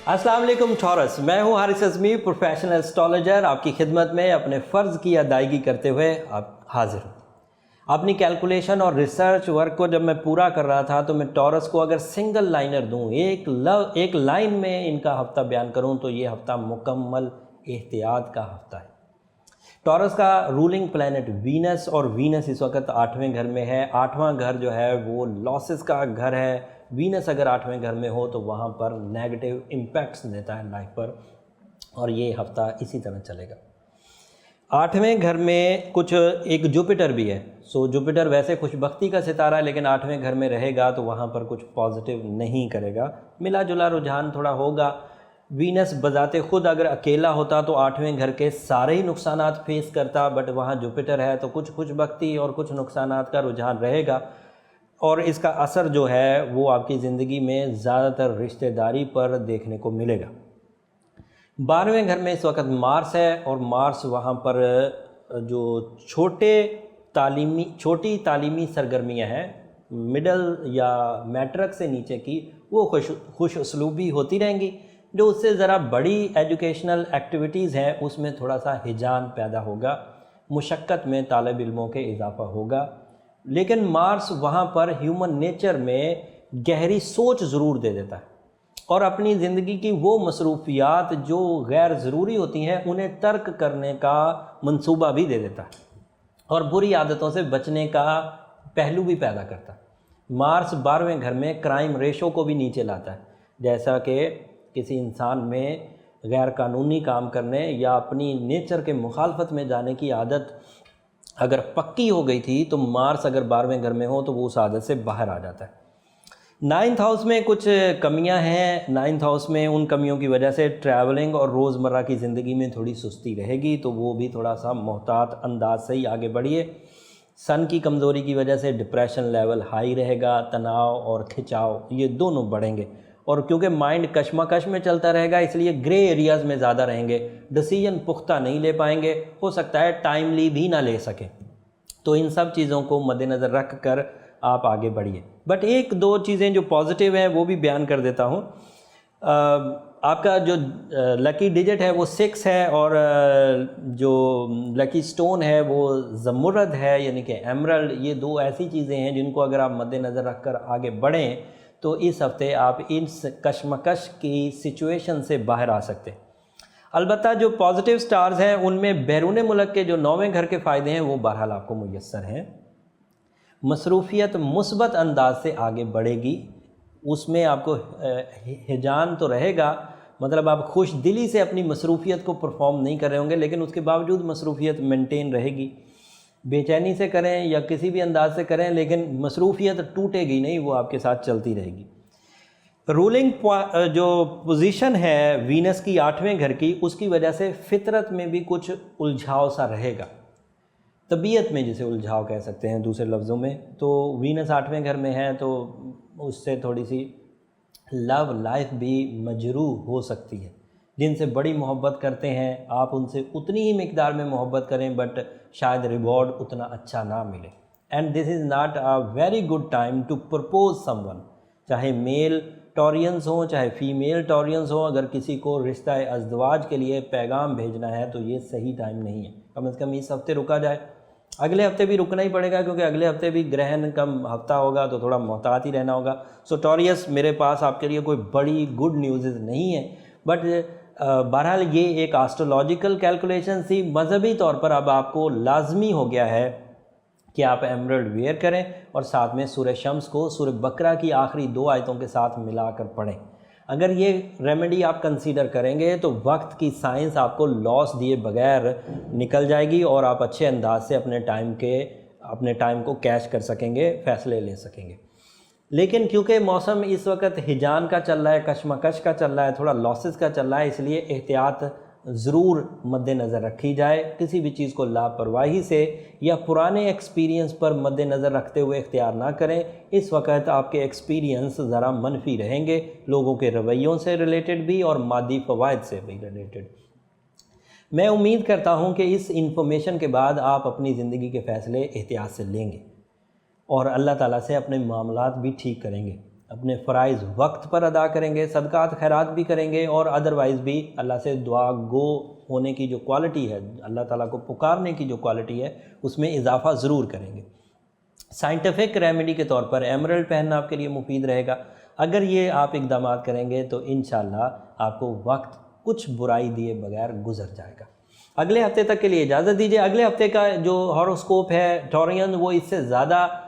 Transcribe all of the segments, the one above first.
अस्सलाम वालेकुम टॉरस, मैं हूँ हारिस अज़मी, प्रोफेशनल एस्ट्रोलॉजर, आपकी खिदमत में अपने फ़र्ज़ की अदायगी करते हुए आप हाज़िर हूँ। अपनी कैलकुलेशन और रिसर्च वर्क को जब मैं पूरा कर रहा था तो मैं टॉरस को अगर सिंगल लाइनर दूँ, एक लाइन में इनका हफ़्ता बयान करूँ तो ये हफ़्ता मुकम्मल एहतियात का हफ़्ता है। टॉरस का रूलिंग प्लैनेट वीनस, और वीनस इस वक्त 8वें घर में है। 8वां घर जो है वो लॉसेस का घर है। वीनस अगर 8वें घर में हो तो वहाँ पर नेगेटिव इम्पैक्ट्स देता है लाइफ पर, और ये हफ़्ता इसी तरह चलेगा। 8वें घर में कुछ एक जुपिटर भी है। सो जुपिटर वैसे खुशबख्ती का सितारा है, लेकिन 8वें घर में रहेगा तो वहाँ पर कुछ पॉजिटिव नहीं करेगा, मिला जुला रुझान थोड़ा होगा। वीनस बजाते खुद अगर अकेला होता तो 8वें घर के सारे ही नुकसानात फेस करता, बट वहाँ जुपिटर है तो कुछ खुशबख्ती और कुछ नुकसानात का रुझान रहेगा, और इसका असर जो है वो आपकी ज़िंदगी में ज़्यादातर रिश्तेदारी पर देखने को मिलेगा। 12वें घर में इस वक्त मार्स है, और मार्स वहाँ पर जो छोटी तालीमी सरगर्मियाँ हैं, मिडल या मैट्रिक से नीचे की, वो खुश उसलूबी होती रहेंगी। जो उससे ज़रा बड़ी एजुकेशनल एक्टिविटीज़ हैं उसमें थोड़ा सा हिजान पैदा होगा, मुशक्क़त में तालिब इल्मों के इजाफ़ा होगा। लेकिन मार्स वहाँ पर ह्यूमन नेचर में गहरी सोच ज़रूर दे देता है, और अपनी ज़िंदगी की वो मसरूफियात जो गैर ज़रूरी होती हैं उन्हें तर्क करने का मंसूबा भी दे देता है, और बुरी आदतों से बचने का पहलू भी पैदा करता है। मार्स 12वें घर में क्राइम रेशो को भी नीचे लाता है, जैसा कि किसी इंसान में गैर कानूनी काम करने या अपनी नेचर के मुखालफत में जाने की आदत अगर पक्की हो गई थी तो मार्स अगर 12वें घर में हो तो वो उस आदत से बाहर आ जाता है। 9th हाउस में कुछ कमियां हैं। 9th हाउस में उन कमियों की वजह से ट्रैवलिंग और रोज़मर्रा की ज़िंदगी में थोड़ी सुस्ती रहेगी, तो वो भी थोड़ा सा मोहतात अंदाज से ही आगे बढ़िए। सन की कमज़ोरी की वजह से डिप्रेशन लेवल हाई रहेगा, तनाव और खिंचाव ये दोनों बढ़ेंगे, और क्योंकि माइंड कश्मकश में चलता रहेगा इसलिए ग्रे एरियाज़ में ज़्यादा रहेंगे, डिसीजन पुख्ता नहीं ले पाएंगे, हो सकता है टाइमली भी ना ले सकें। तो इन सब चीज़ों को मद्देनज़र रख कर आप आगे बढ़िए। बट एक दो चीज़ें जो पॉजिटिव हैं वो भी बयान कर देता हूँ। आपका जो लकी डिजिट है वो 6 है, और जो लकी स्टोन है वो ज़मुरद है, यानी कि एमरल्ड। ये दो ऐसी चीज़ें हैं जिनको अगर आप मद्देनज़र रख कर आगे बढ़ें तो इस हफ्ते आप इस कश्मकश की सिचुएशन से बाहर आ सकते हैं। अलबत्ता जो पॉजिटिव स्टार्स हैं उनमें बैरून मुल्क के जो 9वें घर के फ़ायदे हैं वो बहरहाल आपको मुयस्सर हैं। मसरूफियत मुस्बत अंदाज से आगे बढ़ेगी, उसमें आपको हिजान तो रहेगा, मतलब आप खुश दिली से अपनी मसरूफियत को परफॉर्म नहीं कर रहे होंगे, लेकिन उसके बावजूद मसरूफियत मेंटेन रहेगी। बेचैनी से करें या किसी भी अंदाज से करें, लेकिन मसरूफियत टूटेगी नहीं, वो आपके साथ चलती रहेगी। रूलिंग जो पोजीशन है वीनस की 8वें घर की, उसकी वजह से फितरत में भी कुछ उलझाव सा रहेगा, तबीयत में जिसे उलझाव कह सकते हैं दूसरे लफ्ज़ों में। तो वीनस 8वें घर में है तो उससे थोड़ी सी लव लाइफ भी मजरूह हो सकती है। जिनसे बड़ी मोहब्बत करते हैं आप उनसे उतनी ही मिकदार में मोहब्बत करें, बट शायद रिवॉर्ड उतना अच्छा ना मिले। And this is not a very good time to propose someone, चाहे मेल टॉरियंस हों चाहे फीमेल टॉरियंस हों। अगर किसी को रिश्ता अज़दवाज के लिए पैगाम भेजना है तो ये सही टाइम नहीं है। कम से कम इस हफ्ते रुका जाए, अगले हफ्ते भी रुकना ही पड़ेगा, क्योंकि अगले हफ्ते भी ग्रहण का हफ्ता होगा तो थोड़ा मोहतात ही रहना होगा। सो टॉरियस, मेरे पास आपके लिए कोई बड़ी गुड न्यूज़ नहीं है, बट बहरहाल ये एक एस्ट्रोलॉजिकल कैलकुलेशन थी। मजहबी तौर पर अब आपको लाजमी हो गया है कि आप एमरल्ड वेयर करें, और साथ में सूरह शम्स को सूरह बकरा की आखिरी 2 आयतों के साथ मिलाकर पढ़ें। अगर ये रेमेडी आप कंसीडर करेंगे तो वक्त की साइंस आपको लॉस दिए बगैर निकल जाएगी, और आप अच्छे अंदाज से अपने टाइम को कैश कर सकेंगे, फ़ैसले ले सकेंगे। लेकिन क्योंकि मौसम इस वक्त हिजान का चल रहा है, कश्मकश का चल रहा है, थोड़ा लॉसेस का चल रहा है, इसलिए एहतियात ज़रूर मद्देनज़र रखी जाए। किसी भी चीज़ को लापरवाही से या पुराने एक्सपीरियंस पर मद्देनज़र रखते हुए इख्तियार ना करें। इस वक्त आपके एक्सपीरियंस ज़रा मनफी रहेंगे, लोगों के रवैयों से रिलेटेड भी और मादी फ़वाइद से भी रिलेटेड। मैं उम्मीद करता हूँ कि इस इंफॉर्मेशन के बाद आप अपनी ज़िंदगी के फ़ैसले एहतियात से लेंगे और अल्लाह ताला से अपने मामलात भी ठीक करेंगे। अपने फ़राइज़ वक्त पर अदा करेंगे, सदक़ात खैरात भी करेंगे और अदरवाइज़ भी अल्लाह से दुआ गो होने की जो क्वालिटी है, अल्लाह ताला को पुकारने की जो क्वालिटी है, उसमें इजाफ़ा ज़रूर करेंगे। साइंटिफिक रेमेडी के तौर पर एमरल्ड पहनना आपके लिए मुफीद रहेगा। अगर ये आप इक़दामात करेंगे तो इंशाअल्लाह आपको वक्त कुछ बुराई दिए बगैर गुजर जाएगा। अगले हफ्ते तक के लिए इजाज़त दीजिए। अगले हफ्ते का जो हॉरोस्कोप है टॉरियन, वो इससे ज़्यादा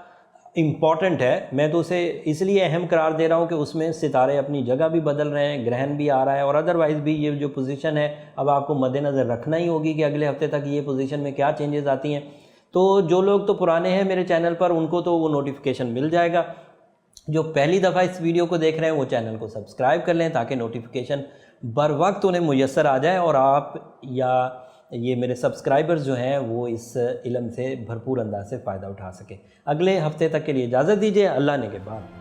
इम्पॉर्टेंट है। मैं तो उसे इसलिए अहम करार दे रहा हूँ कि उसमें सितारे अपनी जगह भी बदल रहे हैं, ग्रहण भी आ रहा है और अदरवाइज़ भी ये जो पोजीशन है अब आपको मद्देनज़र रखना ही होगी कि अगले हफ्ते तक ये पोजीशन में क्या चेंजेस आती हैं। तो जो लोग तो पुराने हैं मेरे चैनल पर, उनको तो वो नोटिफिकेशन मिल जाएगा। जो पहली दफ़ा इस वीडियो को देख रहे हैं वो चैनल को सब्सक्राइब कर लें ताकि नोटिफिकेशन बर वक्त उन्हें मुयस्सर आ जाए और आप या ये मेरे सब्सक्राइबर्स जो हैं वो इस इल्म से भरपूर अंदाज से फ़ायदा उठा सकें। अगले हफ्ते तक के लिए इजाज़त दीजिए। अल्लाह ने के बाद।